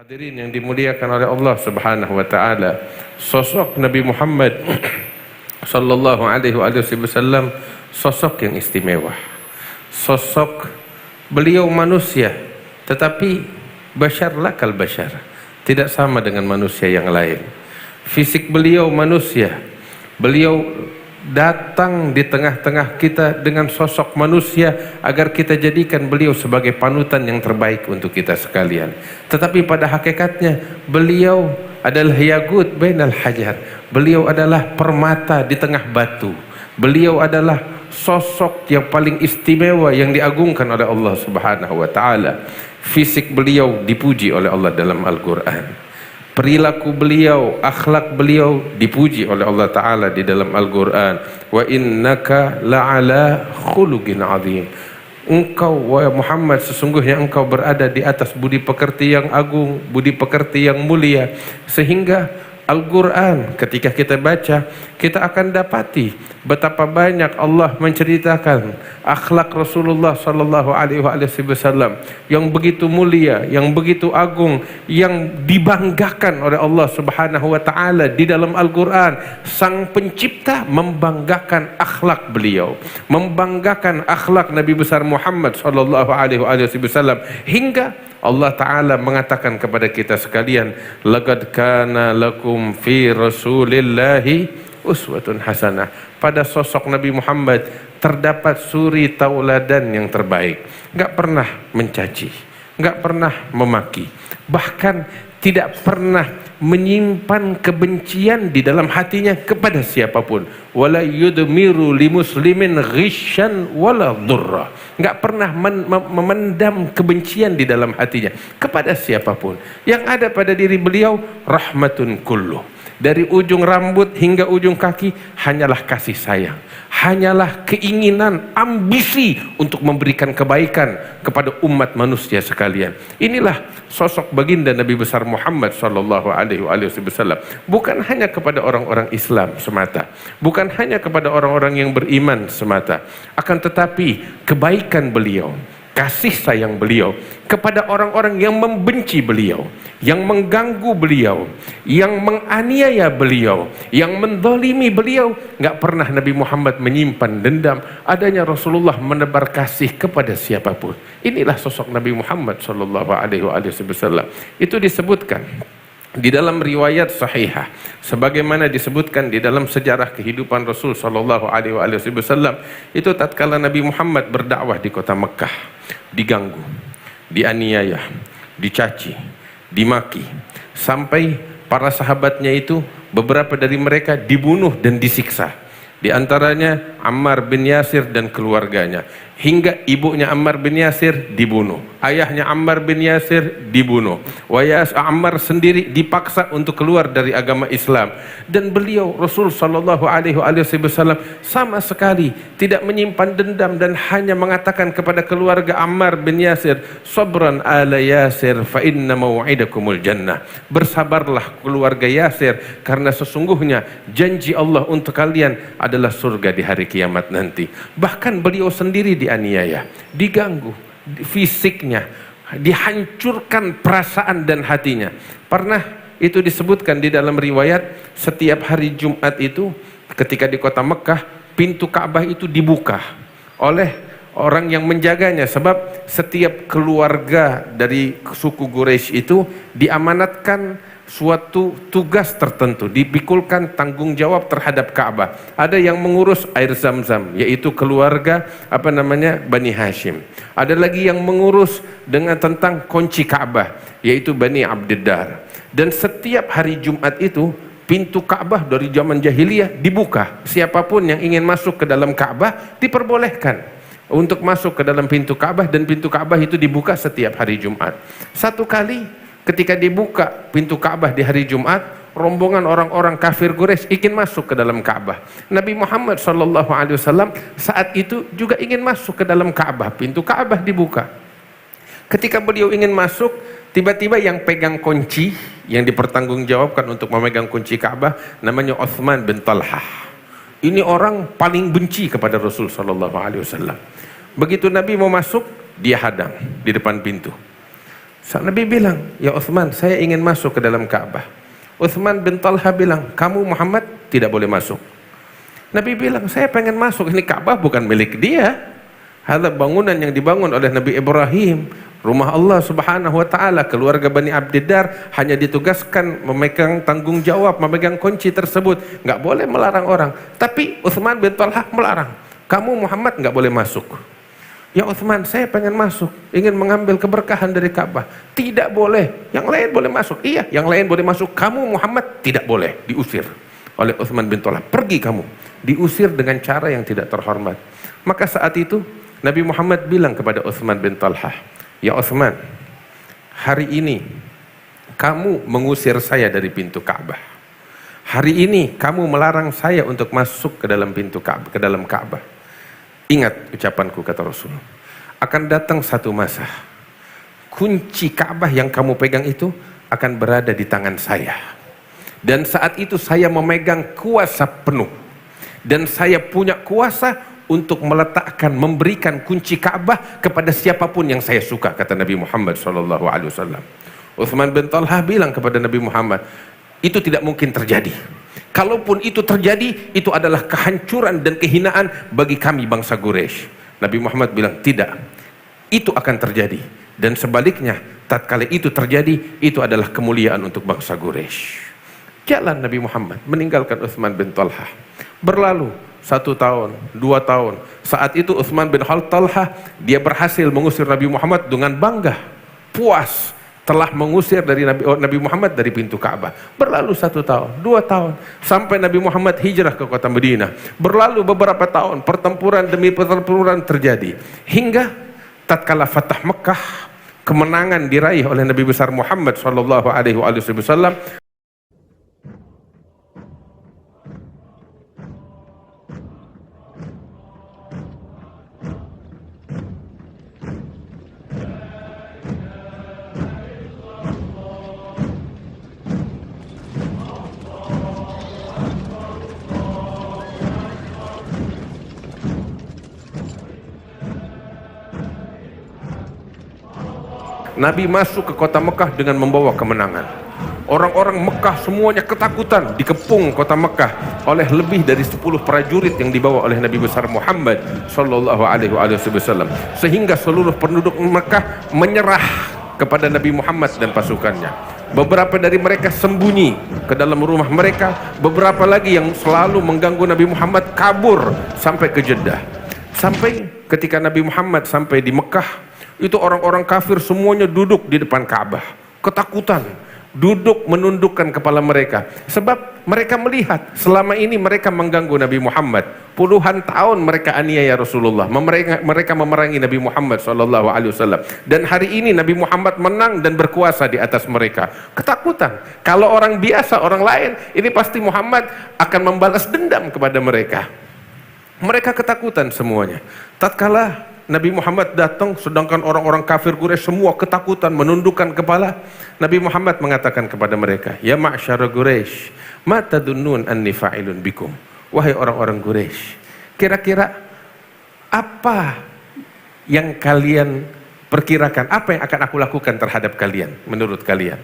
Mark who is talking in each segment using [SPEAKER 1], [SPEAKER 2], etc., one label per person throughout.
[SPEAKER 1] Hadirin yang dimuliakan oleh Allah Subhanahu wa taala, sosok Nabi Muhammad sallallahu alaihi wasallam sosok yang istimewa. Sosok beliau manusia, tetapi bashar lakal bashar, tidak sama dengan manusia yang lain. Fisik beliau manusia. Beliau datang di tengah-tengah kita dengan sosok manusia agar kita jadikan beliau sebagai panutan yang terbaik untuk kita sekalian. Tetapi pada hakikatnya beliau adalah yaqut bainal hajar. Beliau adalah permata di tengah batu. Beliau adalah sosok yang paling istimewa yang diagungkan oleh Allah Subhanahu wa taala. Fisik beliau dipuji oleh Allah dalam Al-Qur'an. Perilaku beliau, akhlak beliau dipuji oleh Allah Ta'ala di dalam Al-Quran. Wa innaka la'ala khuluqin azim. Engkau wahai Muhammad, sesungguhnya engkau berada di atas budi pekerti yang agung, budi pekerti yang mulia. Sehingga Al-Quran ketika kita baca, kita akan dapati betapa banyak Allah menceritakan akhlak Rasulullah sallallahu alaihi wasallam yang begitu mulia, yang begitu agung, yang dibanggakan oleh Allah Subhanahu wa taala di dalam Al-Quran. Sang pencipta membanggakan akhlak beliau, membanggakan akhlak Nabi besar Muhammad sallallahu alaihi wasallam, hingga Allah Ta'ala mengatakan kepada kita sekalian, laqad kana lakum fi rasulillahi uswatun hasanah. Pada sosok Nabi Muhammad terdapat suri tauladan yang terbaik. Gak pernah mencaci, gak pernah memaki, bahkan tidak pernah menyimpan kebencian di dalam hatinya kepada siapapun. Wala yudmiru li muslimin ghishan wala dhurra. Enggak pernah memendam kebencian di dalam hatinya kepada siapapun. Yang ada pada diri beliau rahmatun kulluh. Dari ujung rambut hingga ujung kaki hanyalah kasih sayang, hanyalah keinginan, ambisi untuk memberikan kebaikan kepada umat manusia sekalian. Inilah sosok baginda Nabi besar Muhammad sallallahu alaihi wasallam. Bukan hanya kepada orang-orang Islam semata, bukan hanya kepada orang-orang yang beriman semata, akan tetapi kebaikan beliau, kasih sayang beliau kepada orang-orang yang membenci beliau, yang mengganggu beliau, yang menganiaya beliau, yang mendolimi beliau. Gak pernah Nabi Muhammad menyimpan dendam. Adanya Rasulullah menebar kasih kepada siapapun. Inilah sosok Nabi Muhammad sallallahu alaihi wasallam. Itu disebutkan di dalam riwayat sahihah, sebagaimana disebutkan di dalam sejarah kehidupan Rasul sallallahu alaihi wasallam. Itu tatkala Nabi Muhammad berdakwah di kota Mekah, diganggu, dianiaya, dicaci, dimaki, sampai para sahabatnya itu beberapa dari mereka dibunuh dan disiksa. Di antaranya Ammar bin Yasir dan keluarganya, hingga ibunya Ammar bin Yasir dibunuh, ayahnya Ammar bin Yasir dibunuh. Ammar sendiri dipaksa untuk keluar dari agama Islam. Dan beliau Rasul sallallahu alaihi wasallam sama sekali tidak menyimpan dendam dan hanya mengatakan kepada keluarga Ammar bin Yasir, sabran ala Yasir fa inna mau'idakumul jannah. Bersabarlah keluarga Yasir, karena sesungguhnya janji Allah untuk kalian adalah surga di hari kiamat nanti. Bahkan beliau sendiri dianiaya, diganggu fisiknya, dihancurkan perasaan dan hatinya. Pernah itu disebutkan di dalam riwayat, setiap hari Jumat itu ketika di kota Mekah, pintu Ka'bah itu dibuka oleh orang yang menjaganya, sebab setiap keluarga dari suku Quraisy itu diamanatkan suatu tugas tertentu, dipikulkan tanggung jawab terhadap Ka'bah. Ada yang mengurus air Zam-Zam, yaitu keluarga Bani Hashim. Ada lagi yang mengurus dengan tentang kunci Ka'bah, yaitu Bani Abdiddar. Dan setiap hari Jumat itu pintu Ka'bah dari zaman jahiliyah dibuka. Siapapun yang ingin masuk ke dalam Ka'bah diperbolehkan untuk masuk ke dalam pintu Ka'bah, dan pintu Ka'bah itu dibuka setiap hari Jumat. Satu kali ketika dibuka pintu Ka'bah di hari Jumat, rombongan orang-orang kafir Quraisy ingin masuk ke dalam Ka'bah. Nabi Muhammad sallallahu alaihi wasallam saat itu juga ingin masuk ke dalam Ka'bah. Pintu Ka'bah dibuka. Ketika beliau ingin masuk, tiba-tiba yang pegang kunci, yang dipertanggungjawabkan untuk memegang kunci Ka'bah, namanya Utsman bin Talhah. Ini orang paling benci kepada Rasul sallallahu alaihi wasallam. Begitu Nabi mau masuk, dia hadang di depan pintu. Nabi bilang, ya Uthman, saya ingin masuk ke dalam Ka'bah. Uthman bin Talha bilang, kamu Muhammad tidak boleh masuk. Nabi bilang, saya pengen masuk, ini Ka'bah bukan milik dia. Ada bangunan yang dibangun oleh Nabi Ibrahim, rumah Allah subhanahu wa ta'ala. Keluarga Bani Abdiddar hanya ditugaskan memegang tanggung jawab, memegang kunci tersebut. Nggak boleh melarang orang. Tapi Uthman bin Talha melarang, kamu Muhammad nggak boleh masuk. Ya Uthman, saya pengen masuk, ingin mengambil keberkahan dari Ka'bah. Tidak boleh, yang lain boleh masuk. Iya, yang lain boleh masuk, kamu Muhammad tidak boleh. Diusir oleh Uthman bin Talha, pergi kamu. Diusir dengan cara yang tidak terhormat. Maka saat itu Nabi Muhammad bilang kepada Uthman bin Talha, ya Uthman, hari ini kamu mengusir saya dari pintu Ka'bah. Hari ini kamu melarang saya untuk masuk ke dalam pintu Ka'bah, ke dalam Ka'bah. Ingat ucapanku, kata Rasul, akan datang satu masa kunci Ka'bah yang kamu pegang itu akan berada di tangan saya. Dan saat itu saya memegang kuasa penuh. Dan saya punya kuasa untuk meletakkan, memberikan kunci Ka'bah kepada siapapun yang saya suka, kata Nabi Muhammad SAW. Uthman bin Talha bilang kepada Nabi Muhammad, itu tidak mungkin terjadi. Kalaupun itu terjadi, itu adalah kehancuran dan kehinaan bagi kami bangsa Quraisy. Nabi Muhammad bilang, tidak, itu akan terjadi. Dan sebaliknya, tatkala itu terjadi, itu adalah kemuliaan untuk bangsa Quraisy. Jalan Nabi Muhammad meninggalkan Uthman bin Talha. Berlalu 1 tahun, 2 tahun. Saat itu Uthman bin Talha, dia berhasil mengusir Nabi Muhammad dengan bangga, puas telah mengusir dari Nabi Muhammad dari pintu Ka'bah. Berlalu 1 tahun, 2 tahun, sampai Nabi Muhammad hijrah ke kota Madinah. Berlalu beberapa tahun, pertempuran demi pertempuran terjadi, hingga tatkala Fatah Mekah, kemenangan diraih oleh Nabi besar Muhammad SAW. Nabi masuk ke kota Mekah dengan membawa kemenangan. Orang-orang Mekah semuanya ketakutan, dikepung kota Mekah oleh lebih dari 10 prajurit yang dibawa oleh Nabi besar Muhammad SAW. Sehingga seluruh penduduk Mekah menyerah kepada Nabi Muhammad dan pasukannya. Beberapa dari mereka sembunyi ke dalam rumah mereka, beberapa lagi yang selalu mengganggu Nabi Muhammad kabur sampai ke Jeddah. Sampai ketika Nabi Muhammad sampai di Mekah, itu orang-orang kafir semuanya duduk di depan Ka'bah, ketakutan, duduk menundukkan kepala mereka, sebab mereka melihat selama ini mereka mengganggu Nabi Muhammad. Puluhan tahun mereka aniaya Rasulullah, mereka memerangi Nabi Muhammad SAW. Dan hari ini Nabi Muhammad menang dan berkuasa di atas mereka. Ketakutan, kalau orang biasa, orang lain, ini pasti Muhammad akan membalas dendam kepada mereka. Mereka ketakutan semuanya. Tatkala Nabi Muhammad datang, sedangkan orang-orang kafir Quraisy semua ketakutan, menundukkan kepala. Nabi Muhammad mengatakan kepada mereka, ya ma'syara Quraisy, ma tadunnun anni fa'ilun bikum. Wahai orang-orang Quraisy, kira-kira apa yang kalian perkirakan, apa yang akan aku lakukan terhadap kalian, menurut kalian?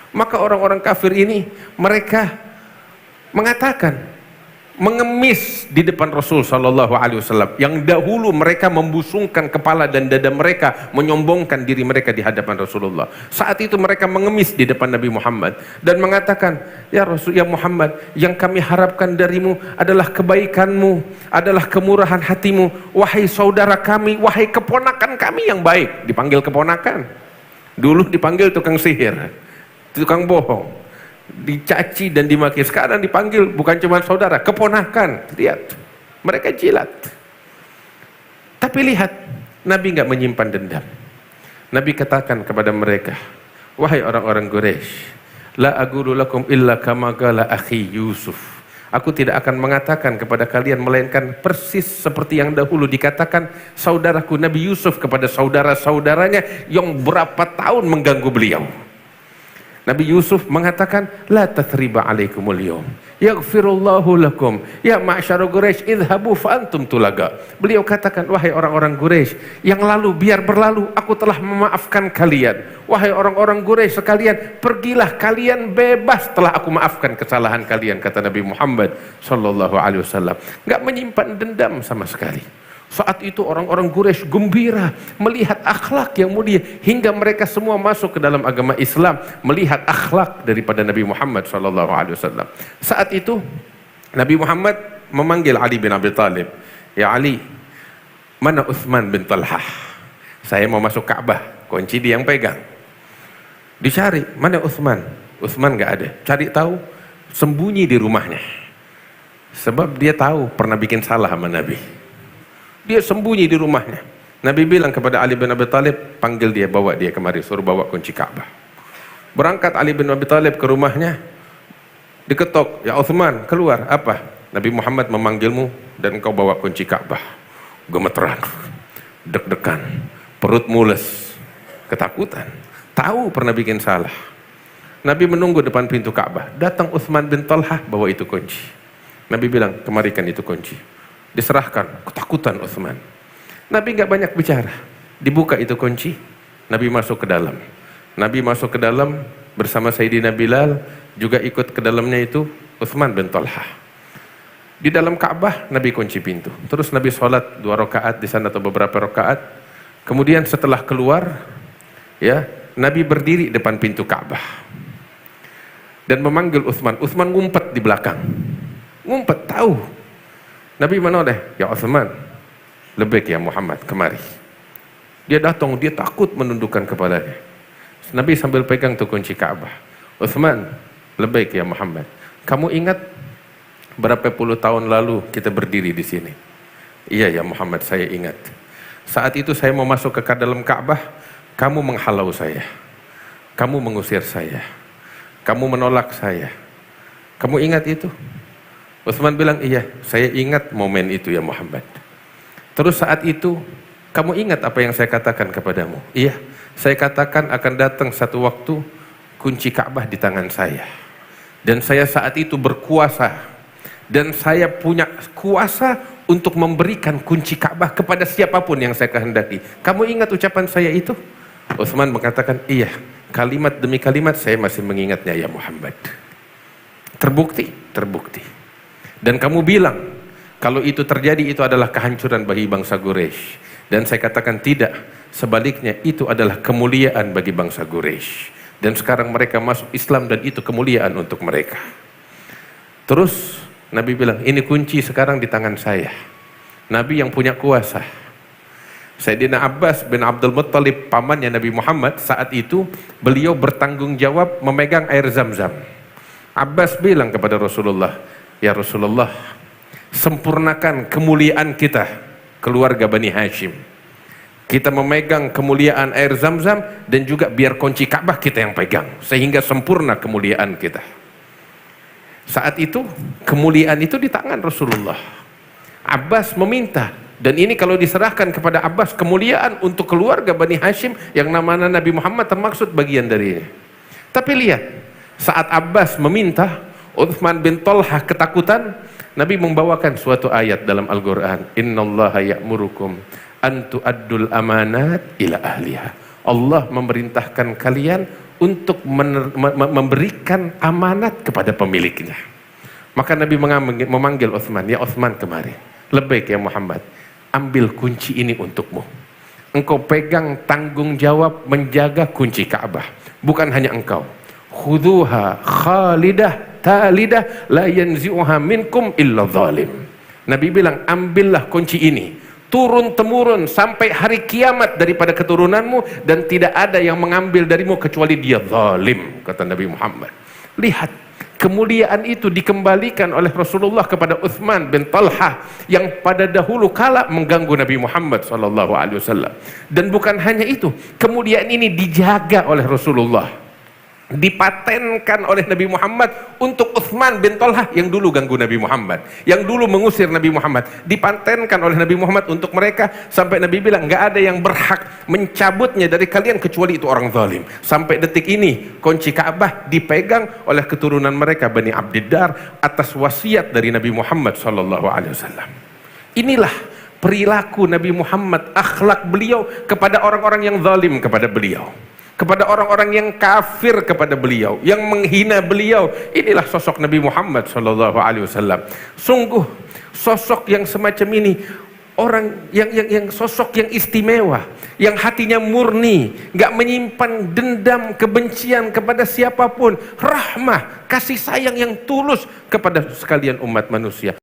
[SPEAKER 1] Maka orang-orang kafir ini, mereka mengatakan, mengemis di depan Rasul SAW, yang dahulu mereka membusungkan kepala dan dada mereka, menyombongkan diri mereka di hadapan Rasulullah. Saat itu mereka mengemis di depan Nabi Muhammad dan mengatakan, ya Rasul, ya Muhammad, yang kami harapkan darimu adalah kebaikanmu, adalah kemurahan hatimu. Wahai saudara kami, wahai keponakan kami yang baik. Dipanggil keponakan, dulu dipanggil tukang sihir, tukang bohong, dicaci dan dimaki. Sekarang dipanggil bukan cuma saudara, keponakan. Lihat, mereka jilat. Tapi lihat, Nabi nggak menyimpan dendam. Nabi katakan kepada mereka, wahai orang-orang Quraisy, la aqulu lakum illa kama qala akhi Yusuf. Aku tidak akan mengatakan kepada kalian melainkan persis seperti yang dahulu dikatakan saudaraku Nabi Yusuf kepada saudara-saudaranya yang berapa tahun mengganggu beliau. Nabi Yusuf mengatakan, la tathriba alaikumul yawm. yaghfirullahu lakum ya ma'syara Quraisy idhabu fa antum tulaga. Beliau katakan, wahai orang-orang Quraisy yang lalu biar berlalu, aku telah memaafkan kalian. Wahai orang-orang Quraisy sekalian, pergilah kalian bebas telah aku maafkan kesalahan kalian, kata Nabi Muhammad sallallahu alaihi wasallam. Enggak menyimpan dendam sama sekali. Saat itu orang-orang Quraisy gembira melihat akhlak yang mulia, hingga mereka semua masuk ke dalam agama Islam melihat akhlak daripada Nabi Muhammad sallallahu alaihi wasallam. Saat itu Nabi Muhammad memanggil Ali bin Abi Thalib. Ya Ali, mana Utsman bin Talhah? Saya mau masuk Ka'bah, kunci dia yang pegang. Dicari, mana Utsman? Utsman enggak ada. Cari tahu, sembunyi di rumahnya. Sebab dia tahu pernah bikin salah sama Nabi. Dia sembunyi di rumahnya. Nabi bilang kepada Ali bin Abi Thalib, panggil dia, bawa dia kemari, suruh bawa kunci Ka'bah. Berangkat Ali bin Abi Thalib ke rumahnya, diketok, ya Utsman, keluar. Apa? Nabi Muhammad memanggilmu dan engkau bawa kunci Ka'bah. Gemeteran, deg-degan, perut mules, ketakutan, tahu pernah bikin salah. Nabi menunggu depan pintu Ka'bah. Datang Utsman bin Talhah, bawa itu kunci. Nabi bilang, kemarikan itu kunci. Diserahkan, ketakutan Utsman. Nabi nggak banyak bicara. Dibuka itu kunci, Nabi masuk ke dalam. Nabi masuk ke dalam bersama Sayyidina Bilal, juga ikut ke dalamnya itu Utsman bin Talhah. Di dalam Ka'bah Nabi kunci pintu. Terus Nabi sholat 2 rakaat di sana atau beberapa rakaat. Kemudian setelah keluar, ya Nabi berdiri depan pintu Ka'bah dan memanggil Utsman. Utsman ngumpet di belakang, ngumpet tahu. Nabi menoleh, ya Utsman, lebih ya Muhammad, kemari. Dia datang, dia takut menundukkan kepalanya. Nabi sambil pegang tuh kunci Ka'bah. Utsman, lebih ya Muhammad, kamu ingat berapa puluh tahun lalu kita berdiri di sini? Iya ya Muhammad, saya ingat. Saat itu saya mau masuk ke dalam Ka'bah, kamu menghalau saya, kamu mengusir saya, kamu menolak saya. Kamu ingat itu? Utsman bilang, iya, saya ingat momen itu ya Muhammad. Terus saat itu, kamu ingat apa yang saya katakan kepadamu? Iya, saya katakan akan datang satu waktu kunci Ka'bah di tangan saya. Dan saya saat itu berkuasa. Dan saya punya kuasa untuk memberikan kunci Ka'bah kepada siapapun yang saya kehendaki. Kamu ingat ucapan saya itu? Utsman mengatakan, iya, kalimat demi kalimat saya masih mengingatnya ya Muhammad. Terbukti? Terbukti. Dan kamu bilang, kalau itu terjadi itu adalah kehancuran bagi bangsa Quraisy. Dan saya katakan tidak, sebaliknya itu adalah kemuliaan bagi bangsa Quraisy. Dan sekarang mereka masuk Islam dan itu kemuliaan untuk mereka. Terus Nabi bilang, ini kunci sekarang di tangan saya. Nabi yang punya kuasa. Sayyidina Abbas bin Abdul Muttalib, pamannya Nabi Muhammad, saat itu beliau bertanggung jawab memegang air Zam-Zam. Abbas bilang kepada Rasulullah, ya Rasulullah, sempurnakan kemuliaan kita, keluarga Bani Hashim. Kita memegang kemuliaan air Zam-Zam dan juga biar kunci Ka'bah kita yang pegang, sehingga sempurna kemuliaan kita. Saat itu, kemuliaan itu di tangan Rasulullah. Abbas meminta, dan ini kalau diserahkan kepada Abbas, kemuliaan untuk keluarga Bani Hashim yang namanya Nabi Muhammad termaksud bagian dari ini. Tapi lihat, saat Abbas meminta, Utsman bin Talhah ketakutan, Nabi membawakan suatu ayat dalam Al-Quran. Innallaha ya'murukum an tu'addul amanat ila ahliha. Allah memerintahkan kalian untuk memberikan amanat kepada pemiliknya. Maka Nabi memanggil Utsman, ya Utsman kemari. Lebih ya Muhammad, ambil kunci ini untukmu. Engkau pegang tanggung jawab menjaga kunci Ka'bah. Bukan hanya engkau. Khuduha khalidah talidah la yanzi'uha minkum illa zalim. Nabi bilang, ambillah kunci ini, turun temurun sampai hari kiamat daripada keturunanmu, dan tidak ada yang mengambil darimu kecuali dia zalim, kata Nabi Muhammad. Lihat, kemuliaan itu dikembalikan oleh Rasulullah kepada Utsman bin Talhah yang pada dahulu kala mengganggu Nabi Muhammad SAW. Dan bukan hanya itu, kemuliaan ini dijaga oleh Rasulullah. dipatenkan oleh Nabi Muhammad untuk Utsman bin Thalhah yang dulu ganggu Nabi Muhammad, yang dulu mengusir Nabi Muhammad. Dipatenkan oleh Nabi Muhammad untuk mereka, sampai Nabi bilang nggak ada yang berhak mencabutnya dari kalian kecuali itu orang zalim. Sampai detik ini kunci Ka'bah dipegang oleh keturunan mereka Bani Abdiddar atas wasiat dari Nabi Muhammad SAW. Inilah perilaku Nabi Muhammad, akhlak beliau kepada orang-orang yang zalim kepada beliau, kepada orang-orang yang kafir kepada beliau, yang menghina beliau. Inilah sosok Nabi Muhammad SAW. Sungguh sosok yang semacam ini, orang yang sosok yang istimewa, yang hatinya murni, nggak menyimpan dendam, kebencian kepada siapapun, rahmah, kasih sayang yang tulus kepada sekalian umat manusia.